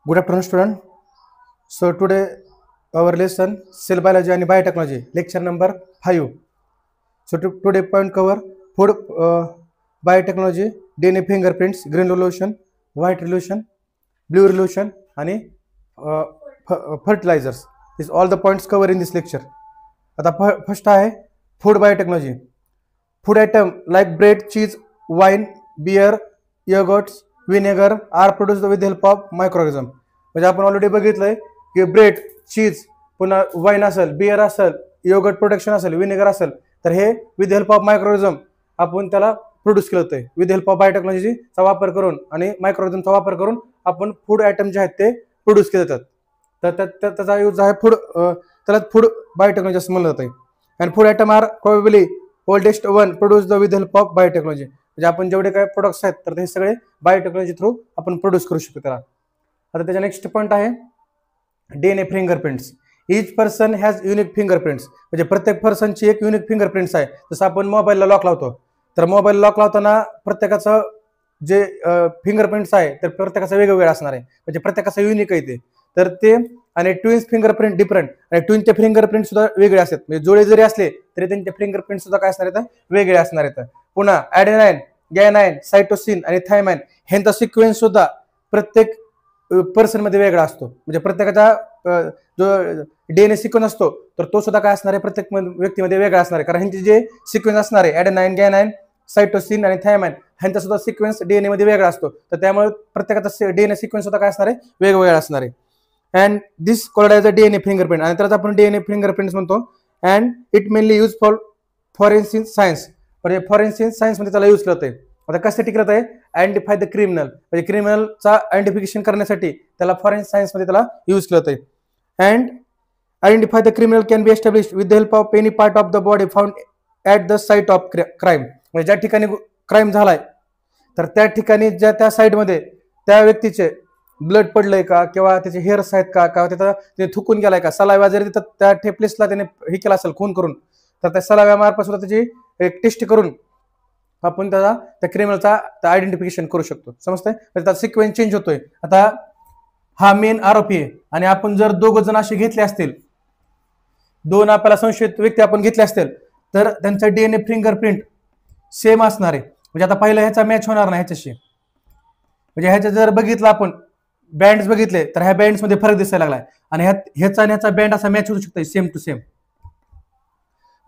Good afternoon, student. So today our lesson cell biology and biotechnology, lecture number 5. So today point cover food biotechnology, DNA fingerprints, green resolution, white resolution, blue resolution, and fertilizers. These all the points cover in this lecture. आता first आहे food biotechnology. Food item like bread, cheese, wine, beer, yogurts, vinegar are produced with the help of microorganism. म्हणजे आपण already बघितलंय की bread, चीज, पुन्हा wine असेल, beer असेल, yogurt production असेल, विनेगर असेल, तर हे विथ हेल्प ऑफ मायक्रोऑर्गनिझम आपण त्याला प्रोड्यूस केलं होतं. विथ हेल्प ऑफ बायोटेक्नॉलॉजीचा वापर करून आणि मायक्रोऑर्गनिझमचा वापर करून आपण फूड आयटम जे आहेत ते प्रोड्यूस केले जातात. तर त्याचा यूज आहे फूड, त्याला फूड बायोटेक्नॉलॉजी असं म्हणलं जातं. And food item are probably oldest one produce the with help of biotechnology. म्हणजे आपण जेवढे काय प्रोडक्ट्स आहेत तर ते सगळे बायोटेक्नॉलॉजी थ्रू आपण प्रोड्यूस करू शकतो त्याला. आता त्याचा नेक्स्ट पॉईंट आहे DNA fingerprints. Each person has unique fingerprints. म्हणजे प्रत्येक पर्सनची एक युनिक फिंगरप्रिंट्स आहे. जसं आपण मोबाईलला लॉक लावतो, तर मोबाईल लॉक लावताना प्रत्येकाचं जे फिंगरप्रिंट्स आहे तर प्रत्येकाचं वेगवेगळं असणार आहे. म्हणजे प्रत्येकाचं युनिक आहे ते. तर ते आणि ट्विन्स फिंगरप्रिंट डिफरंट, आणि ट्विनचे फिंगरप्रिंट सुद्धा वेगळे असतात. म्हणजे जोडे जरी असले तरी त्यांचे फिंगरप्रिंट सुद्धा काय असणार आहेत, वेगळे असणार आहेत. पुन्हा ॲडेनाइन, गॅनाइन, सायटोसिन आणि थायमाइन ह्यांचा सिक्वेन्स सुद्धा प्रत्येक पर्सन मध्ये वेगळा असतो. म्हणजे प्रत्येकाचा जो डीएनए सिक्वेन्स असतो तर तो सुद्धा काय असणार आहे, प्रत्येक व्यक्तीमध्ये वेगळा असणार आहे. कारण ह्यांचे जे सिक्वेन्स असणार आहे ॲडेनाइन, गॅनाइन, सायटोसिन आणि थायमाइन ह्यांचा सुद्धा सिक्वेन्स डीएनए मध्ये वेगळा असतो. तर त्यामुळे प्रत्येकाचा डीएनए सिक्वेन्स सुद्धा काय असणार आहे, वेगवेगळा असणार आहे. And this called as a DNA fingerprint. आणि त्यालाच आपण डीएनए फिंगरप्रिंट म्हणतो. And it mainly use for forensic science. म्हणजे फॉरेन्सिक सायन्स मध्ये त्याला यूज करत आहे. आता कशासाठी करत आहे, आयडेंटिफाय द क्रिमिनल. म्हणजे क्रिमिनलचा आयडेंटिफिकेशन करण्यासाठी त्याला फॉरेन्सिक सायन्स मध्ये त्याला यूज करत आहे. And identify the criminal can be establish with the help of any part of the body found at the site of crime. म्हणजे ज्या ठिकाणी क्राईम झालाय तर त्या ठिकाणी ज्या त्या साईडमध्ये त्या व्यक्तीचे ब्लड पडलंय का, किंवा त्याचे हेअर्स आहेत का, त्याने थुकून गेलाय का, सलावा जरी त्या प्लेसला त्याने हे केला असेल खून करून, तर त्या सलाव्यामार्फत सुद्धा त्याची एक टेस्ट करून आपण त्याला त्या क्रिमिनलचा आयडेंटिफिकेशन करू शकतो. समजतंय? त्याचा सिक्वेन्स चेंज होतोय. आता हा मेन आरोपी आहे आणि आपण जर दोघं जण असे घेतले असतील, दोन आपल्याला संशयित व्यक्ती आपण घेतले असतील, तर त्यांचा डीएनए फिंगरप्रिंट सेम असणार आहे. म्हणजे आता पहिला ह्याचा मॅच होणार नाही ह्याच्याशी. म्हणजे ह्याच्या जर बघितलं आपण बँड्स बघितले तर ह्या बँड्स मध्ये फरक दिसायला लागलाय, आणि ह्याचा आणि ह्याचा बँड असा मॅच होऊ शकतो सेम टू सेम.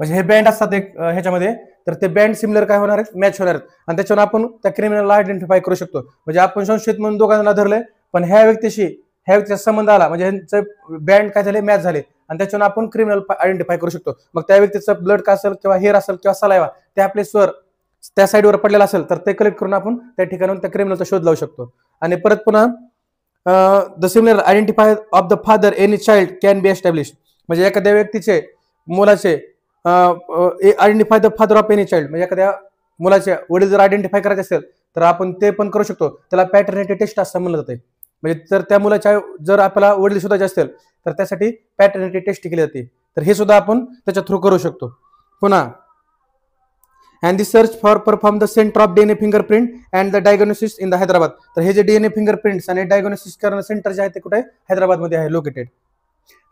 म्हणजे हे बँड असतात एक ह्याच्यामध्ये, तर ते बँड सिमिलर काय होणार आहेत, मॅच होणार आहेत. आणि त्याच्यावर आपण त्या क्रिमिनलला आयडेंटिफाय करू शकतो. म्हणजे आपण संशयित म्हणून दोघांना धरले, पण ह्या व्यक्तीचा संबंध आला, म्हणजे ह्यांचे बँड काय झाले, मॅच झाले, आणि त्याच्यावर आपण क्रिमिनल आयडेंटिफाय करू शकतो. मग त्या व्यक्तीचं ब्लड काय असेल, किंवा हेअर असेल, किंवा सलायवा त्या प्लेसवर त्या साईडवर पडलेला असेल तर ते कलेक्ट करून आपण त्या ठिकाणून त्या क्रिमिनलचा शोध लावू शकतो. आणि परत पुन्हा the similar identify of the father any child can be establish. म्हणजे एखाद्या व्यक्तीचे मुलाचे identify the father of any child. म्हणजे एखाद्या मुलाचे वडील जर आयडेंटिफाय करायचे असेल तर आपण ते पण करू शकतो. त्याला पॅटर्निटी टेस्ट असं म्हणलं जाते. म्हणजे जर त्या मुलाच्या जर आपल्याला वडील शोधायचे असतील तर त्यासाठी पॅटर्निटी टेस्ट केली जाते. तर हे सुद्धा आपण त्याच्या थ्रू करू शकतो. पुन्हा and the search for perform the centre of DNA fingerprint and the diagnosis in the Hyderabad. तर हे जे डीएनए फिंगरप्रिंट्स आणि डायग्नोसिस करणं सेंटर जे आहे ते कुठे, हैदराबादमध्ये आहे लोकेटेड.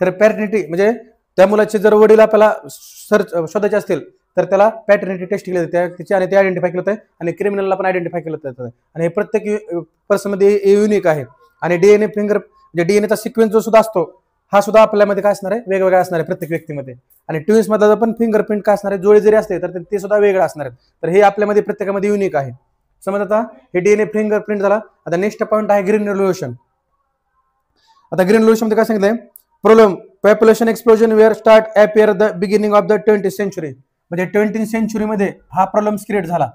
तर पॅटर्निटी म्हणजे त्या मुलाचे जर वडील आपल्याला शोधायचे असतील तर त्याला पॅटर्निटी टेस्ट केली जाते त्याची, आणि ते आयडेंटिफाय केलं जातं, आणि क्रिमिनलला पण आयडेंटिफाय केलं जातं. आणि हे प्रत्येक पर्सनमध्ये युनिक आहे. आणि डीएनए म्हणजे डीएनएचा सिक्वेन्स जो सुद्धा असतो हा सुद्धा आपल्यामध्ये काय असणार आहे, वेगवेगळा असणार आहे प्रत्येक व्यक्तीमध्ये. आणि ट्विन्स मधला पण फिंगरप्रिंट काय असणार आहे, जोडे जरी असते तर ते सुद्धा वेगळं असणार आहेत. तर हे आपल्यामध्ये प्रत्येकामध्ये युनिक आहे. समज आता हे डीएनए फिंगरप्रिंट झाला. आता नेक्स्ट पॉईंट आहे ग्रीन रेव्होल्युशन. आता ग्रीन रेव्होल्युशन मध्ये काय सांगितलंय, problem population explosion were start appear the beginning of the 20th century. म्हणजे 20th सेंचुरीमध्ये हा प्रॉब्लेम क्रिएट झाला.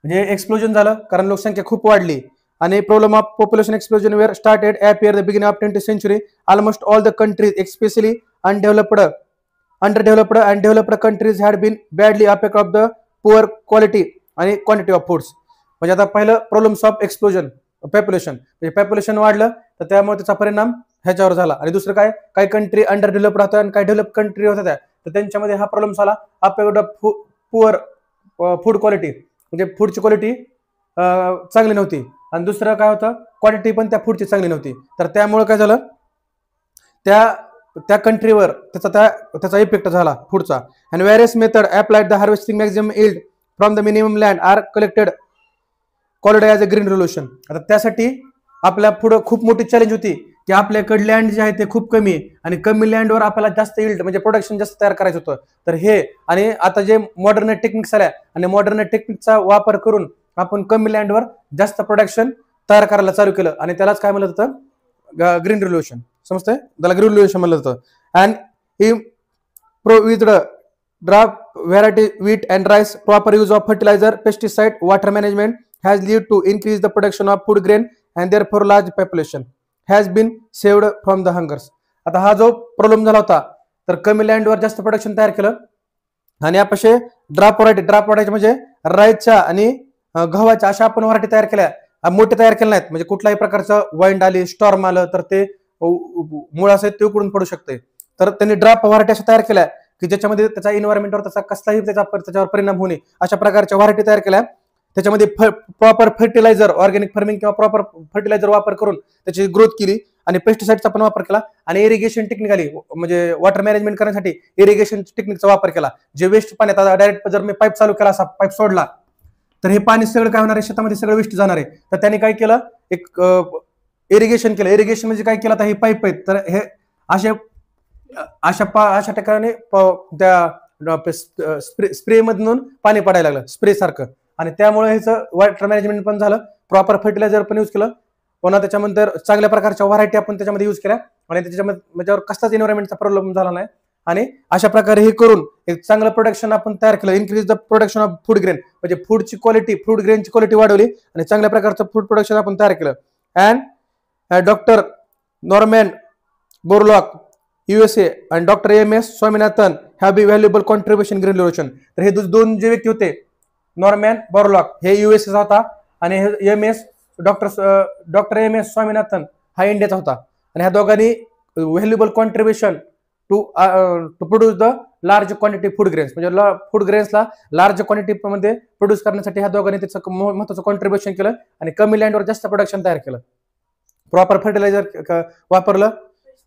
म्हणजे एक्सप्लोजन झालं कारण लोकसंख्या खूप वाढली, आणि problem of population explosion were started appear the beginning of 20th century. Almost all the countries especially underdeveloped and developed countries had been badly affected of the poor quality आणि quantity of foods. म्हणजे आता पहिलं problems of explosion population, म्हणजे population वाढलं तर त्यामुळे त्याचा परिणाम ह्याच्यावर झाला. आणि दुसरं काय, काही कंट्री अंडर डेव्हलप्ड होत्या आणि काही डेव्हलप कंट्री होत्या तर त्यांच्यामध्ये हा प्रॉब्लेम झाला. अफेक्ट पुअर फूड क्वालिटी, म्हणजे फूडची क्वालिटी चांगली नव्हती. आणि दुसरं काय होतं, क्वालिटी पण त्या फूडची चांगली नव्हती. तर त्यामुळे काय झालं, त्या त्या कंट्रीवर त्याचा इफेक्ट झाला फूडचा. And various method applied the harvesting maximum yield from the minimum land are collected called as a green revolution. आता त्यासाठी आपल्या पुढे खूप मोठी चॅलेंज होती की आपल्याकडे लँड जे आहे ते खूप कमी आहे आणि कमी लँडवर आपल्याला जास्त यील्ड म्हणजे प्रोडक्शन जास्त तयार करायचं होतं. तर हे आणि आता जे मॉडर्न टेक्निक्स आल्या आणि मॉडर्न टेक्निकचा वापर करून आपण कमी लँडवर जास्त प्रोडक्शन तयार करायला चालू केलं आणि त्यालाच काय म्हणलं होतं, ग्रीन रिव्होल्यूशन. समजतंय, त्याला ग्रीन रिव्होल्यूशन म्हणलं होतं. And he with draft variety wheat and rice, proper use of fertilizer, pesticide, water management has led to increase the production of food grain and therefore large population has been saved from the hungers. आता हा जो problem झाला होता, तर कमी लँडवर जास्त production तयार केलं आणि यापाशी ड्राफ्ट व्हरायटी म्हणजे राईसच्या आणि गव्हाच्या अशा आपण व्हरायटी तयार केल्या, मोठे तयार केले नाहीत. म्हणजे कुठल्याही प्रकारचं वाइंड आली, स्टॉर्म आलं तर ते मुळासहित ते उकडून पडू शकते. तर त्यांनी ड्राफ्ट व्हरायटी अशा तयार केल्या की ज्याच्यामध्ये त्याचा एन्व्हायरमेंटवर त्याचा कसलाही त्याच्यावर परिणाम होणे अशा प्रकारच्या व्हरायटी तयार केल्या. त्याच्यामध्ये प्रॉपर फर्टिलायझर, ऑर्गॅनिक फार्मिंग किंवा प्रॉपर फर्टिलायझर वापर करून त्याची ग्रोथ केली आणि पेस्टिसाइडचा पण वापर केला आणि इरिगेशन टेक्निकली म्हणजे वॉटर मॅनेजमेंट करण्यासाठी इरिगेशन टेक्निकचा वापर केला. जे वेस्ट पाण्यात आता डायरेक्ट जर मी पाईप चालू केला, असा पाईप सोडला तर हे पाणी सगळं काय होणार आहे, शेतामध्ये सगळं वेस्ट जाणार आहे. तर त्यांनी काय केलं, एक इरिगेशन केलं. इरिगेशन म्हणजे काय केलं, आता हे पाईप आहेत तर हे अशा ठिकाणी त्या स्प्रे मधून पाणी पडायला लागलं, स्प्रे सारखं. आणि त्यामुळे ह्याचं वॉटर मॅनेजमेंट पण झालं, प्रॉपर फर्टिलायझर पण यूज केलं, पुन्हा त्याच्यानंतर चांगल्या प्रकारच्या व्हरायटी आपण त्याच्यामध्ये यूज केल्या आणि त्याच्यामध्ये कसलाच एन्व्हायरमेंटचा प्रॉब्लेम झाला नाही. आणि अशा प्रकारे हे करून एक चांगलं प्रोडक्शन आपण तयार केलं. Increase the production of food grain म्हणजे फूडची क्वालिटी, फूड ग्रेनची क्वालिटी वाढवली आणि चांगल्या प्रकारचं फूड प्रोडक्शन आपण तयार केलं. And doctor Norman Borlaug USA आणि doctor MS Swaminathan have be valuable contribution green revolution. तर हे दोन जे व्यक्ती होते, नॉर्मन बोरलॉक हे USA चा होता आणि डॉक्टर MS स्वामीनाथन हा इंडियाचा होता. आणि ह्या दोघांनी valuable contribution to produce the large quantity food grains म्हणजे फूड ग्रेन्सला लार्ज क्वांटिटी मध्ये प्रोड्यूस करण्यासाठी ह्या दोघांनी त्याचं महत्त्वाचं कॉन्ट्रीब्युशन केलं आणि कमी लँडवर जास्त प्रोडक्शन तयार केलं. प्रॉपर फर्टिलायझर वापरलं,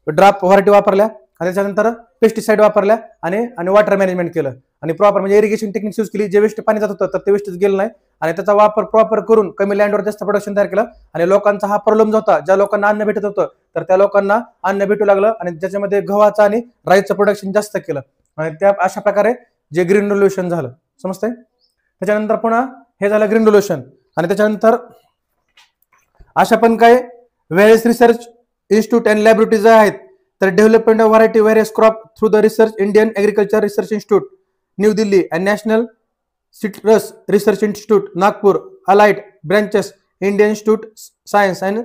ड्राफ्ट व्हरायटी वापरल्या आणि त्याच्यानंतर पेस्टिसाइड वापरल्या आणि वॉटर मॅनेजमेंट केलं आणि प्रॉपर म्हणजे इरिगेशन टेक्निक्स यूज केली. जे वेस्ट पाणी जात होतं तर ते वेस्टच गेलं नाही आणि त्याचा वापर प्रॉपर करून कमी लँडवर जास्त प्रोडक्शन तयार केलं. आणि लोकांचा हा प्रॉब्लेम होता, ज्या लोकांना अन्न भेटत होतं तर त्या लोकांना अन्न भेटू लागलं आणि ज्याच्यामध्ये गव्हाचं आणि राईसचं प्रोडक्शन जास्त केलं आणि त्या अशा प्रकारे जे ग्रीन रिव्होल्यूशन झालं. समजतंय. त्याच्यानंतर पुन्हा हे झालं ग्रीन रिव्होल्यूशन आणि त्याच्यानंतर अशा पण काय various research institute and laboratories आहेत. तर development of variety various crop through the research Indian agriculture research institute new Delhi and national citrus research institute Nagpur, allied branches Indian institute science and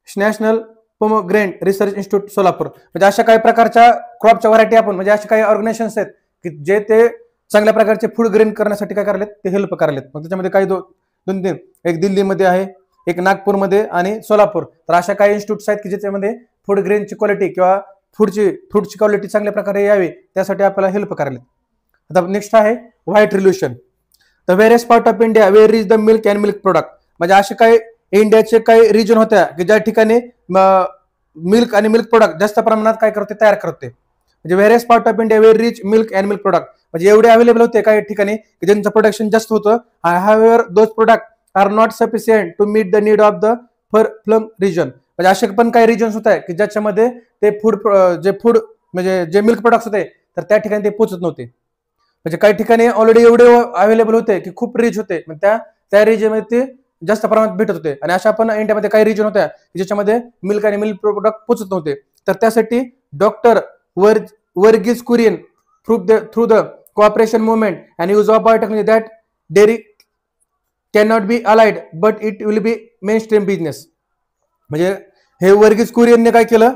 national pomegranate research institute Solapur. म्हणजे अशा काही प्रकारच्या क्रॉपच्या variety आपण म्हणजे अशा काही ऑर्गनायझेशन्स आहेत की जे ते चांगल्या प्रकारचे फूड ग्रेन करण्यासाठी काय करालेत, ते हेल्प करालेत. मग त्याच्यामध्ये काही दोन तीन, एक दिल्लीमध्ये आहे, एक नागपूरमध्ये आणि सोलापूर. तर अशा काही इन्स्टिट्यूट्स आहेत की ज्याच्यामध्ये फूड ग्रेनची क्वालिटी किंवा फ्रूटची क्वालिटी चांगल्या प्रकारे यावी त्यासाठी आपल्याला हेल्प करायला. आता नेक्स्ट आहे white revolution. The various part of India where is the milk and milk product म्हणजे असे काही इंडियाचे काही रिजन होत्या की ज्या ठिकाणी मिल्क आणि मिल्क प्रोडक्ट जास्त प्रमाणात काय करते, तयार करते. म्हणजे various part of India were rich milk and milk product म्हणजे एवढे अवेलेबल होते काही ठिकाणी की ज्यांचं प्रोडक्शन जास्त होतं. However those product are not sufficient to meet the need of the flume region म्हणजे असे पण काही रिजन्स होत आहे की ज्याच्यामध्ये ते फूड म्हणजे जे मिल्क प्रोडक्ट्स होते तर त्या ठिकाणी ते पोहोचत नव्हते. म्हणजे काही ठिकाणी ऑलरेडी एवढे अवेलेबल होते की खूप रिच होते, त्या रिजनमध्ये ते जास्त प्रमाणात भेटत होते. आणि अशा पण इंडियामध्ये काही रिजन होत्या ज्याच्यामध्ये मिल्क आणि मिल्क प्रोडक्ट पोहोचत नव्हते. तर त्यासाठी doctor Verghese Kurien through the cooperation movement and use of biotechnology that dairy cannot be allied but it will be mainstream business. म्हणजे हे वर्गीस कुरियनने काय केलं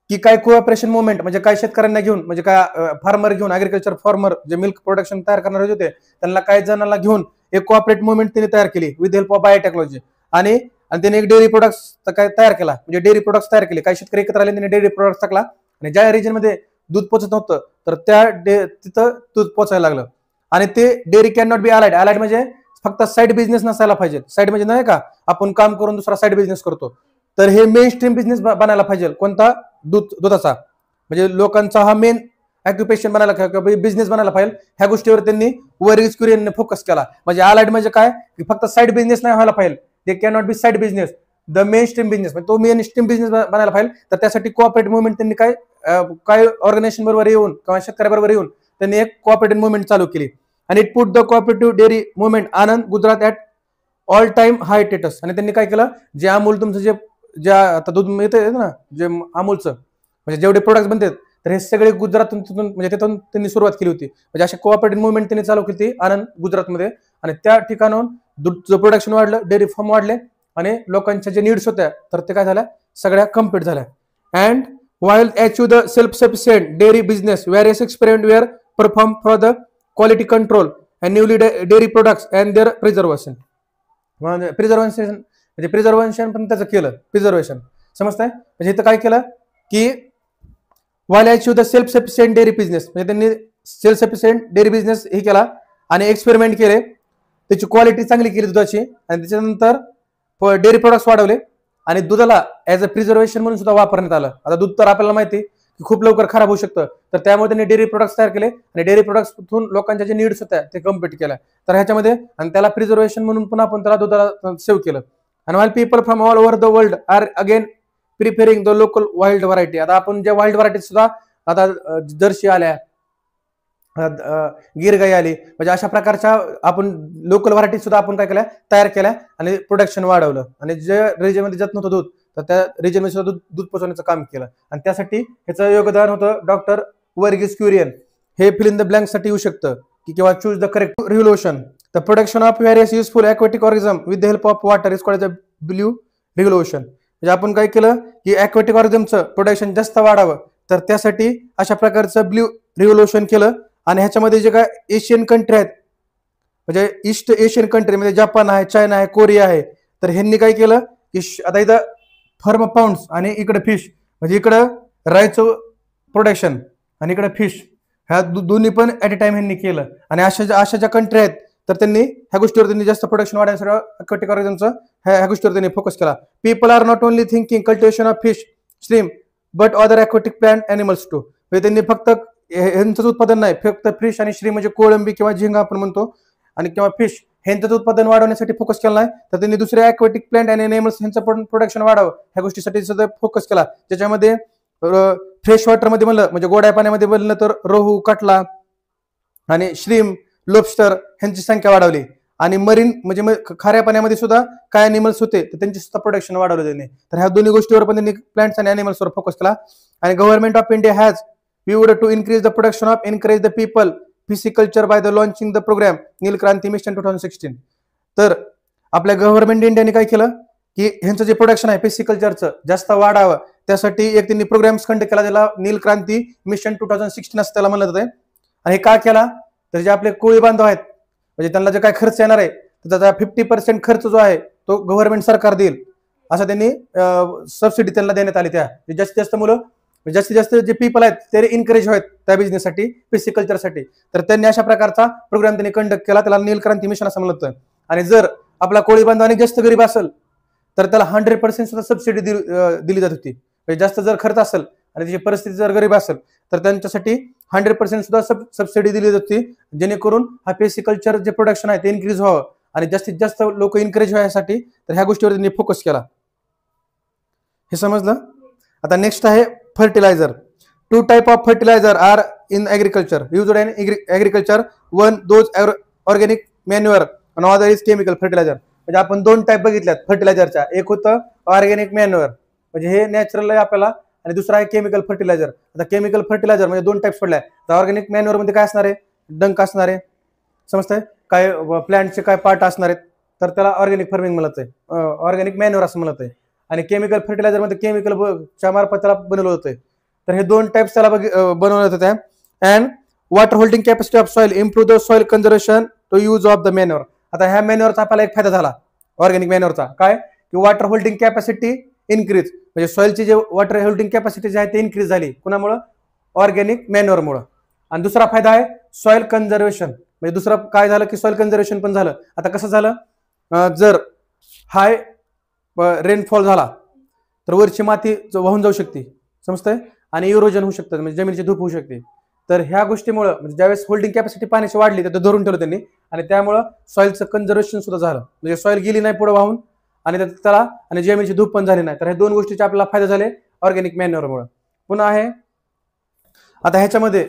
की काय कोऑपरेशन मुवमेंट म्हणजे काय शेतकऱ्यांना घेऊन म्हणजे काय फार्मर घेऊन, ऍग्रिकल्चर फार्मर जे मिल्क प्रोडक्शन तयार करणारे होते त्यांना काही जणांना घेऊन एक कोऑपरेट मुवमेंट त्यांनी तयार केली विथ हेल्प ऑफ बायोटेक्नॉलॉजी. आणि त्यांनी एक डेअरी प्रोडक्ट्स काय तयार केला म्हणजे डेअरी प्रोडक्ट्स तयार केले. काही शेतकरी एकत्र आले त्यांनी डेअरी प्रोडक्ट्स टाकला आणि ज्या रिजन मध्ये दूध पोचत नव्हतं तर तिथं दूध पोचायला लागलं. आणि ते dairy can not be allied म्हणजे फक्त साईड बिझनेस नसायला पाहिजे. साईड म्हणजे नाही का आपण काम करून दुसरा साईड बिझनेस करतो, तर हे मेन स्ट्रीम बिझनेस बनायला पाहिजे. कोणता? दुधाचा. म्हणजे लोकांचा हा मेन ऑक्युपेशन बनायला बिझनेस बनायला पाहिजे. ह्या गोष्टीवर त्यांनी वर्गीस कुरियनने फोकस केला. म्हणजे अलाइड म्हणजे काय की फक्त साईड बिझनेस नाही व्हायला पाहिजे. They can not be side business, the main stream business. म्हणजे तो मेन स्ट्रीम बिझनेस बनायला पाहिजे. तर त्यासाठी कोऑपरेटिव्ह मुवमेंट त्यांनी काय ऑर्गनायझेशन बरोबर येऊन किंवा शेतकऱ्याबरोबर येऊन त्यांनी एक कोऑपरेटिव्ह मुवमेंट चालू केली. आणि it put the cooperative dairy movement Anand Gujarat at all time high status. आणि त्यांनी काय केलं, जे अमूल तुमचं जे आता दूध मिळतंय ना, जे अमूलचं म्हणजे जेवढे प्रोडक्ट्स बनतात, तर हे सगळे गुजरातून म्हणजे तिथून त्यांनी सुरुवात केली होती. म्हणजे अशी कोऑपरेटिव्ह मुवमेंट त्यांनी चालू केली आनंद गुजरातमध्ये. आणि त्या ठिकाणाहून दूधचं प्रोडक्शन वाढलं, डेअरी फार्म वाढले आणि लोकांच्या जे नीड्स होत्या तर ते काय झाल्या, सगळ्या कम्प्लीट झाल्या. And while achieve the self-sufficient dairy business, various experiments were performed for the quality control and newly dairy products and their preservation. म्हणजे प्रिझर्वेशन पण त्याचं केलं, प्रिझर्वेशन समजताय. म्हणजे इथं काय केलं की while achieve the self-sufficient dairy business, म्हणजे त्यांनी सेल्फ सफिशियंट डेअरी बिझनेस हे केला आणि एक्सपेरिमेंट केले, त्याची क्वालिटी चांगली केली दुधाची. आणि त्याच्यानंतर डेअरी प्रोडक्ट्स वाढवले आणि दुधाला ऍज अ प्रिझर्वेशन म्हणून सुद्धा वापरण्यात आलं. आता दूध तर आपल्याला माहिती की खूप लवकर खराब होऊ शकतं, तर त्यामुळे त्यांनी डेअरी प्रोडक्ट्स तयार केले आणि डेअरी प्रोडक्ट्सतून लोकांच्या जे नीड्स होत्या ते कम्प्लीट केल्या. तर ह्याच्यामध्ये आणि त्याला प्रिझर्वेशन म्हणून पण आपण त्याला दुधाला सेव्ह केलं. आणि while people from all over the world are again preferring the local wild variety. आता आपण ज्या वाईल्ड व्हरायटी सुद्धा आता जर्सी आल्या, गिर गाई आली, म्हणजे अशा प्रकारच्या आपण लोकल व्हरायटी सुद्धा आपण काय केल्या, तयार केल्या आणि प्रोडक्शन वाढवलं. आणि जे रिजनमध्ये जात नव्हतं दूध, तर त्या रिजनमध्ये सुद्धा दूध पोचवण्याचं काम केलं. आणि त्यासाठी ह्याचं योगदान होतं डॉक्टर वर्गीस क्युरियन. हे फिल इन द ब्लँक साठी येऊ शकतं की किंवा choose the correct revolution. The production of various useful aquatic organism with the help of water is called the blue revolution. म्हणजे आपण काय केलं की ॲक्वेटिक ऑर्गनिझमचं प्रोडक्शन जास्त वाढावं, तर त्यासाठी अशा प्रकारचं ब्ल्यू रिव्होल्युशन केलं. आणि ह्याच्यामध्ये जे काय एशियन कंट्री आहेत, म्हणजे ईस्ट एशियन कंट्री म्हणजे जपान आहे, चायना आहे, कोरिया आहे, तर ह्यांनी काय केलं की आता इथं फर्म पाऊंड्स आणि इकडे फिश, म्हणजे इकडं राईचं प्रोडक्शन आणि इकडे फिश, ह्या दोन्ही पण ऍट अ टाइम ह्यांनी केलं. आणि अशा ज्या कंट्री आहेत तर त्यांनी ह्या गोष्टीवर त्यांनी जास्त प्रोडक्शन वाढवण्यासाठी ॲक्वेटिक ऑर्गनिझमचं ह्या गोष्टीवर त्यांनी फोकस केला. People are not only thinking cultivation of fish stream but other aquatic plant animals too. म्हणजे त्यांनी फक्त ह्यांचं उत्पादन नाही, फक्त फिश आणि श्री म्हणजे कोळंबी किंवा झिंगा आपण म्हणतो आणि किंवा फिश ह्यांचं उत्पादन वाढवण्यासाठी फोकस केला नाही, तर त्यांनी दुसऱ्या ॲक्वेटिक प्लांट आणि एनिमल्स ह्यांचं पण प्रोडक्शन वाढावं ह्या गोष्टीसाठी सुद्धा फोकस केला. ज्याच्यामध्ये फ्रेश वॉटरमध्ये म्हणलं म्हणजे गोड्या पाण्यामध्ये म्हणलं तर रोहू, कटला आणि श्रीम, लोबस्टर ह्यांची संख्या वाढवली. आणि मरीन म्हणजे खाऱ्या पाण्यामध्ये सुद्धा काय अॅनिमल्स होते तर त्यांची सुद्धा प्रोडक्शन वाढवलं त्यांनी. तर ह्या दोन्ही गोष्टीवर पण त्यांनी प्लांट्स आणि अॅनिमल्सवर फोकस केला. आणि government of India has viewed to increase the production of encourage the people pisciculture by the launching the program Neel Kranti mission 2016. तर आपल्या गव्हर्नमेंट इंडियाने काय केलं की ह्यांचं जे प्रोडक्शन आहे पिसिकल्चरचं जास्त वाढावं, त्यासाठी एक त्यांनी प्रोग्राम्स कंडक्ट केला, त्याला नील क्रांती मिशन 2016 असं त्याला म्हणलं जातं. आणि हे का केला तर जे आपले कोळी बांधव आहेत म्हणजे त्यांना जे काय खर्च येणार आहे त्याचा 50% खर्च जो आहे तो गव्हर्नमेंट सरकार देईल असं त्यांनी सबसिडी त्यांना देण्यात आली. त्या जास्तीत जास्त मुलं जास्तीत जास्त जे पीपल आहेत ते इनकरेज आहेत त्या बिझनेससाठी, पिसिकल्चरसाठी. तर त्यांनी अशा प्रकारचा प्रोग्राम त्यांनी कंडक्ट केला, त्याला नील क्रांती मिशन असं म्हणलं. आणि जर आपला कोळी बांधव आणि जास्त गरीब असेल तर त्याला 100% सुद्धा सबसिडी दिली जात होती. म्हणजे जास्त जर खर्च असेल आणि त्याची परिस्थिती जर गरीब असेल तर त्यांच्यासाठी 100% सुद्धा सबसिडी दिली जात होती, जेणेकरून हा पिसिकल्चर जे प्रोडक्शन आहे ते इन्क्रीज व्हावं आणि जास्तीत जास्त लोक इनकरेज व्हायसाठी. तर ह्या गोष्टीवर त्यांनी फोकस केला. हे समजलं. आता नेक्स्ट आहे fertiliser. Two type of fertiliser are in agriculture used in agriculture. One those organic manure आणि अदर इज केमिकल फर्टिलायझर. म्हणजे आपण दोन टाइप बघितल्यात फर्टिलायझरच्या. एक होतं ऑर्गॅनिक मॅन्युअर म्हणजे हे नॅचरल आहे आपल्याला, आणि दुसरा आहे केमिकल फर्टिलायझर. आता केमिकल फर्टिलायझर म्हणजे दोन टाइप्स पडलाय. तर ऑर्गॅनिक मॅन्युअर मध्ये काय असणार आहे, डंक असणार आहे, समजतंय काय, प्लांटचे काय पार्ट असणार आहेत, तर त्याला ऑर्गॅनिक फार्मिंग म्हणत आहे, ऑर्गॅनिक मॅन्युअर असं म्हणत आहे. आणि केमिकल फर्टिलायझर मध्ये केमिकलच्या मार्फत त्याला बनवलं होतं. तर हे दोन टाइप्स त्याला बनवण्यात होत्या. And water holding capacity of soil improve the soil conservation to use of the manure. आता ह्या मॅन्युअरचा आपल्याला एक फायदा झाला ऑर्गॅनिक मॅन्युअरचा, काय की वॉटर होल्डिंग कॅपॅसिटी इन्क्रीज, म्हणजे सॉइलची जे वॉटर होल्डिंग कॅपॅसिटी जी आहे ती इन्क्रीज झाली कुणामुळे, ऑर्गॅनिक मॅन्युअरमुळे. आणि दुसरा फायदा आहे सॉइल कन्झर्वेशन, म्हणजे दुसरं काय झालं की सॉइल कन्झर्वेशन पण झालं. आता कसं झालं, जर हाय रेनफॉल झाला तर वरची माती वाहून जाऊ शकते, समजतंय, आणि इरोजन होऊ शकतं, म्हणजे जमिनीची धूप होऊ शकते. तर ह्या गोष्टीमुळे म्हणजे ज्यावेळेस होल्डिंग कॅपॅसिटी पाण्याची वाढली तर ते धरून ठेवलं त्यांनी, आणि त्यामुळं सॉइलचं कन्झर्वेशन सुद्धा झालं, म्हणजे सॉइल गेली नाही पुढे वाहून आणि त्याला आणि जमिनीची धूप पण झाली नाही. तर हे दोन गोष्टीचे आपल्याला फायदे झाले ऑर्गॅनिक मॅन्युअरमुळे. पुन्हा आहे आता ह्याच्यामध्ये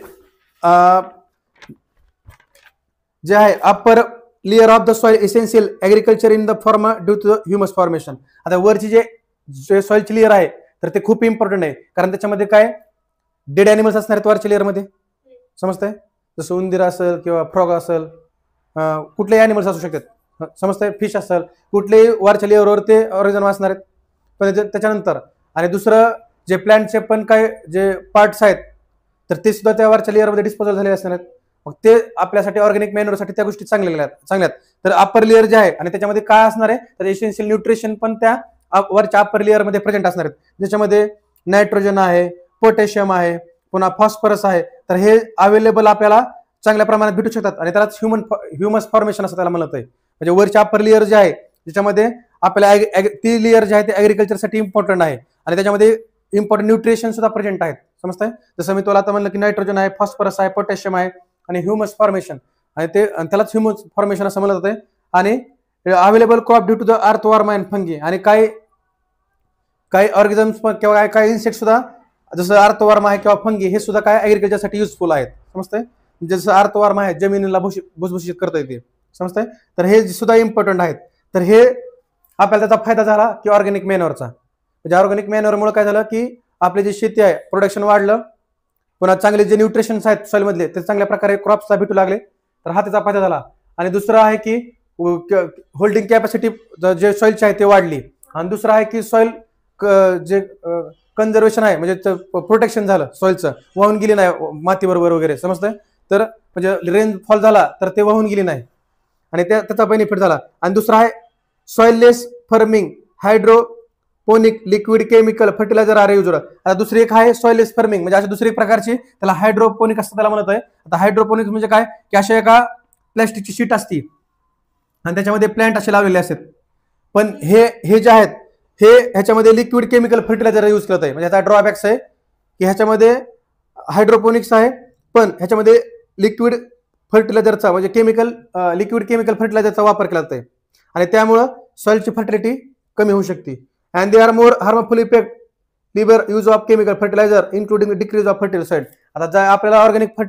जे आहे upper layer of the soil essential agriculture in the form due to the humus formation. आता वरची जे सॉइलची लेयर आहे तर ते खूप इम्पॉर्टंट आहे, कारण त्याच्यामध्ये काय डेड अॅनिमल्स असणार आहेत वरच्या लेअरमध्ये, समजतंय, जसं उंदीर असेल किंवा फ्रॉग असेल, कुठलेही अॅनिमल्स असू शकतात, समजतंय, फिश असेल, कुठलेही वरच्या लेअरवर ते ऑर्गॅनिझम असणार आहेत. पण त्याच्यानंतर आणि दुसरं जे प्लांटचे पण काय जे पार्ट्स आहेत तर ते सुद्धा त्या वरच्या लेअरमध्ये डिस्पोजल झालेले असणार आहेत. मग ते आपल्यासाठी ऑर्गॅनिक मॅन्युअरसाठी त्या गोष्टी चांगल्या. तर अप्पर लेअर जे आहे आणि त्याच्यामध्ये काय असणार आहे तर एसेन्शियल न्यूट्रिशन पण त्या वरच्या अप्पर लेअरमध्ये प्रेझेंट असणार आहेत, ज्याच्यामध्ये नायट्रोजन आहे, पोटॅशियम आहे, पुन्हा फॉस्फरस आहे. तर हे अवेलेबल आपल्याला चांगल्या प्रमाणात भेटू शकतात आणि त्यालाच ह्युमस फॉर्मेशन असं त्याला म्हणत आहे. म्हणजे वरच्या अप्पर लेअर जे आहे त्याच्यामध्ये आपल्याला ती लेअर जे आहे ते ऍग्रिकल्चरसाठी इम्पॉर्टंट आहे आणि त्याच्यामध्ये इम्पॉर्टंट न्यूट्रिशन सुद्धा प्रेझेंट आहेत, समजतंय. जसं मी तुला आता म्हणलं की नायट्रोजन आहे, फॉस्फरस आहे, पोटॅशियम आहे आणि ह्युमस फॉर्मेशन आणि त्यालाच ह्युमस फॉर्मेशन असं म्हणलं जातं. आणि available crop due to the earthworm and fungi, आणि काही ऑर्गॅनिझम्स किंवा काही इन्सेक्ट सुद्धा जसं अर्थवॉर्म आहे किंवा फंगी हे सुद्धा काय ऍग्रिकल्चरसाठी युजफुल आहेत, समजतंय. जसं अर्थवॉर्म आहे जमिनीला भुसभुशीत करता येते, समजतंय. तर हे सुद्धा इम्पॉर्टंट आहेत. तर हे आपल्याला त्याचा फायदा झाला की ऑर्गॅनिक मॅन्युअरचा. म्हणजे ऑर्गॅनिक मॅन्युअरमुळे काय झालं की आपली जी शेती आहे प्रोडक्शन वाढलं, पुन्हा चांगले जे न्यूट्रिशन्स आहेत सॉइल मधले ते चांगल्या प्रकारे क्रॉप्सला भेटू लागले, तर हा त्याचा फायदा झाला. आणि दुसरं आहे की होल्डिंग कॅपॅसिटी जे सॉइलची आहे ते वाढली, आणि दुसरं आहे की सॉइल जे कन्झर्वेशन आहे म्हणजे प्रोटेक्शन झालं, सॉइलचं वाहून गेली नाही माती बरोबर वगैरे, समजतंय. तर म्हणजे रेनफॉल झाला तर ते वाहून गेली नाही आणि त्याचा बेनिफिट झाला. आणि दुसरा आहे soilless farming, hydroponic liquid chemical fertiliser are used. आता दुसरी एक आहे सॉइललेस फार्मिंग, म्हणजे अशी दुसरी एक प्रकारची त्याला हायड्रोपोनिक असं त्याला म्हणत आहे. आता हायड्रोपोनिक म्हणजे काय की अशा एका प्लॅस्टिकची शीट असती आणि त्याच्यामध्ये प्लांट असे लावलेले असतात, पण हे जे आहेत हे ह्याच्यामध्ये लिक्विड केमिकल फर्टिलायझर यूज करत आहे. म्हणजे ह्याचा ड्रॉबॅक्स आहे की ह्याच्यामध्ये हायड्रोपोनिक्स आहे पण ह्याच्यामध्ये लिक्विड फर्टिलायझरचा म्हणजे लिक्विड केमिकल फर्टिलायझरचा वापर केला जातो आणि त्यामुळं सॉइलची फर्टिलिटी कमी होऊ शकते. And they are more harmful effect liver use of chemical fertiliser including decrease of fertiliser. आता जर आपल्याला ऑर्गॅनिक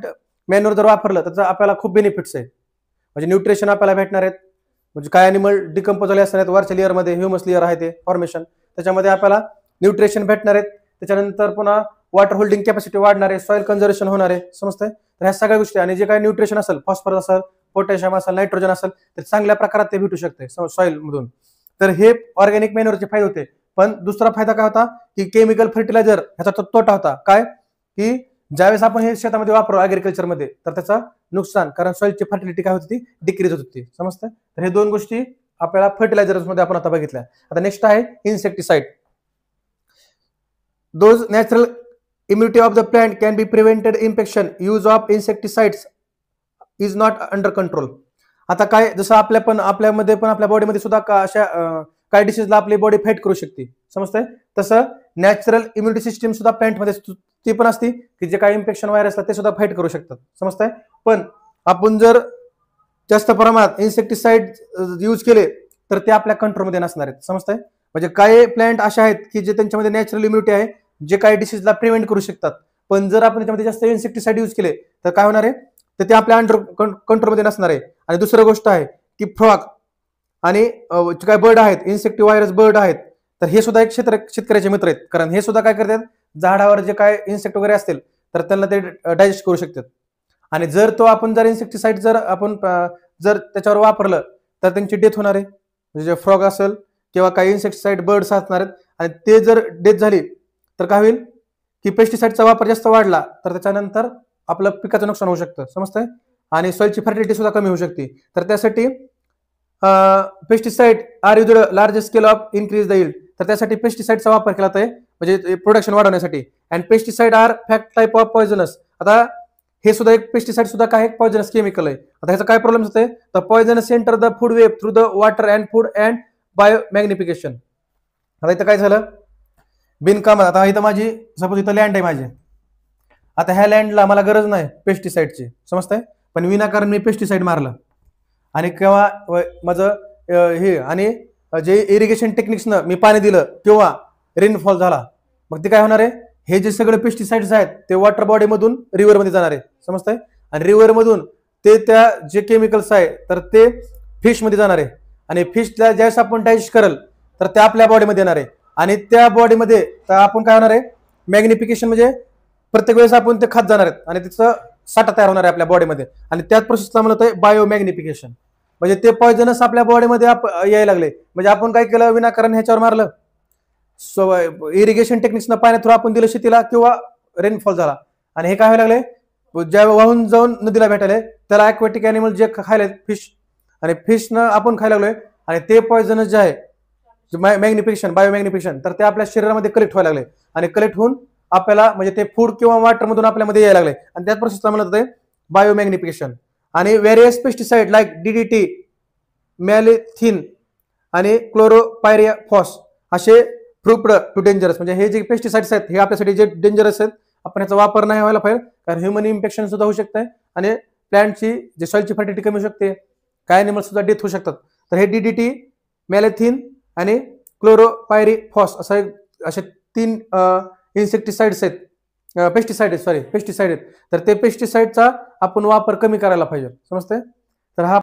मॅन्युअर जर वापरलं तर आपल्याला खूप बेनिफिट्स आहे, म्हणजे न्यूट्रिशन आपल्याला भेटणार आहेत. म्हणजे काय अॅनिमल डिकम्पोज झाले असणार आहेत वरच्या लेअरमध्ये, ह्युमस लेअर आहे ते फॉर्मेशन, त्याच्यामध्ये आपल्याला न्यूट्रिशन भेटणार आहेत. त्याच्यानंतर पुन्हा वॉटर होल्डिंग कॅपॅसिटी वाढणार आहे, सॉइल कन्झर्वेशन होणार आहे, समजतंय. तर ह्या सगळ्या गोष्टी आणि जे काही न्यूट्रिशन असेल, फॉस्फरस असेल, पोटॅशियम असेल, नायट्रोजन असेल, ते चांगल्या प्रकारात ते भेटू शकते सॉइल मधून. तर हे ऑर्गॅनिक मॅन्युअरचे फायदे होते. पण दुसरा फायदा काय होता की केमिकल फर्टिलायझर ह्याचा तोटा होता काय की ज्यावेळेस आपण हे शेतामध्ये वापरू ऍग्रिकल्चरमध्ये तर त्याचा नुकसान, कारण सॉइलची फर्टिलिटी काय होती ती डिक्रीज होत होती, समजतं. तर हे दोन गोष्टी आपल्याला फर्टिलायझर्स मध्ये आपण आता बघितल्या. आता नेक्स्ट आहे insecticide. Those natural immunity of the plant can be prevented infection use of insecticides is not under control. आता काय जसं आपल्यामध्ये पण आपल्या बॉडीमध्ये सुद्धा अशा काही डिसीजला आपली बॉडी फाईट करू शकते, समजतंय. तसं नॅचरल इम्युनिटी सिस्टीम सुद्धा प्लांटमध्ये ती पण असते की जे काही इन्फेक्शन व्हायरस असतात ते सुद्धा फाईट करू शकतात, समजतंय. पण आपण जर जास्त प्रमाणात इन्सेक्टिसाइड यूज केले तर ते आपल्या कंट्रोलमध्ये नसणार आहेत, समजतंय. म्हणजे काही प्लांट अशा आहेत की जे त्यांच्यामध्ये नॅचरल इम्युनिटी आहे जे काही डिसीजला प्रिव्हेंट करू शकतात, पण जर आपण त्याच्यामध्ये जास्त इन्सेक्टिसाइड यूज केले तर काय होणार आहे तर ते आपल्या अंडर कंट्रोलमध्ये नसणार आहे. आणि दुसरी गोष्ट आहे की फ्रॉग आणि जे काही बर्ड आहेत, इन्सेक्टिव्ह व्हायरस बर्ड आहेत, तर हे सुद्धा एक शेतकऱ्याचे मित्र आहेत, कारण हे सुद्धा काय करतात झाडावर जे काय इन्सेक्ट वगैरे असतील तर त्यांना ते डायजेस्ट करू शकतात. आणि जर इन्सेक्टिसाइड जर आपण त्याच्यावर वापरलं तर त्यांची डेथ होणार आहे. म्हणजे फ्रॉग असेल किंवा काही इन्सेक्टिसाइड बर्ड्स असणार आहेत आणि ते जर डेथ झाली तर काय होईल की पेस्टिसाइडचा वापर जास्त वाढला तर त्याच्यानंतर आपलं पिकाचं नुकसान होऊ शकतं, समजतंय. आणि सॉइलची फर्टिलिटी सुद्धा कमी होऊ शकते. तर त्यासाठी pesticide are used large scale of increase the yield. तर त्यासाठी पेस्टिसाइडचा वापर केला जातो म्हणजे प्रोडक्शन वाढवण्यासाठी. And pesticide are fact type of poisonous. आता हे सुद्धा एक पेस्टिसाइड सुद्धा काय पॉयझनस केमिकल आहे. आता ह्याचा काय प्रॉब्लेम होतोय तर poisonous enter the food web through the water and food and bio magnification. आता इथं काय झालं बिनकामात, आता इथं माझी सपोज इथं लँड आहे माझी, आता ह्या लँडला मला गरज नाही पेस्टिसाइडची समजतंय, पण विनाकारण मी पेस्टिसाइड मारलं आणि केव्हा माझं हे आणि जे इरिगेशन टेक्निक्सनं मी पाणी दिलं किंवा रेनफॉल झाला, मग ते काय होणार आहे हे जे सगळे पेस्टिसाइड्स आहेत ते वॉटर बॉडीमधून रिव्हरमध्ये जाणार आहे समजतंय, आणि रिव्हरमधून ते त्या जे केमिकल्स आहे तर ते फिशमध्ये जाणार आहे आणि फिशला ज्यावेळेस आपण डायजेस्ट करल तर ते आपल्या बॉडीमध्ये येणार आहे आणि त्या बॉडीमध्ये तर आपण काय होणार आहे मॅग्निफिकेशन म्हणजे प्रत्येक वेळेस आपण ते खात जाणार आहेत आणि त्याचं साठा तयार होणार आहे आपल्या बॉडीमध्ये आणि त्याच प्रोसेसला म्हणत आहे बायो मॅग्निफिकेशन. म्हणजे ते पॉयझनस आपल्या बॉडीमध्ये यायला लागले, म्हणजे आपण काय केलं विनाकारण ह्याच्यावर मारलं, इरिगेशन टेक्निक्सनं पाण्या थ्रू आपण दिलं शेतीला किंवा रेनफॉल झाला आणि हे काय व्हायला लागले ज्या वाहून जाऊन नदीला भेटायला त्याला ॲक्वॅटिक ॲनिमल जे खायला फिश आणि फिशनं आपण खायला लागलोय आणि ते पॉयझनस जे आहे मॅग्निफिकेशन बायो मॅग्निफिकेशन तर ते आपल्या शरीरामध्ये कलेक्ट व्हायला लागले आणि कलेक्ट होऊन आपल्याला म्हणजे ते फूड किंवा वॉटर मधून आपल्यामध्ये यायला लागले आणि त्याच प्रोसेसला म्हणत होते बायो मॅग्निफिकेशन. आणि व्हेरियस पेस्टिसाइड लाईक डीडीटी, मॅलेथिन आणि क्लोरोपायरिफॉस असे प्रूव्ड टू डेंजरस, म्हणजे हे जे पेस्टिसाइड्स आहेत हे आपल्यासाठी जे डेंजरस आहेत आपण याचा वापर नाही व्हायला पाहिजे, कारण ह्युमन इन्फेक्शन सुद्धा होऊ शकते आणि प्लांटची जे सॉइलची फर्टिलिटी कमी होऊ शकते, काय ॲनिमल सुद्धा डेथ होऊ शकतात. तर हे डीडीटी, मॅलेथिन आणि क्लोरोपायरिफॉस असे 3 इन्सेक्टिसाइड्स आहेत, पेस्टिसाइड आहेत, तर ते पेस्टिसाइडचा आपण वापर कमी करायला पाहिजे समजतंय. तर हा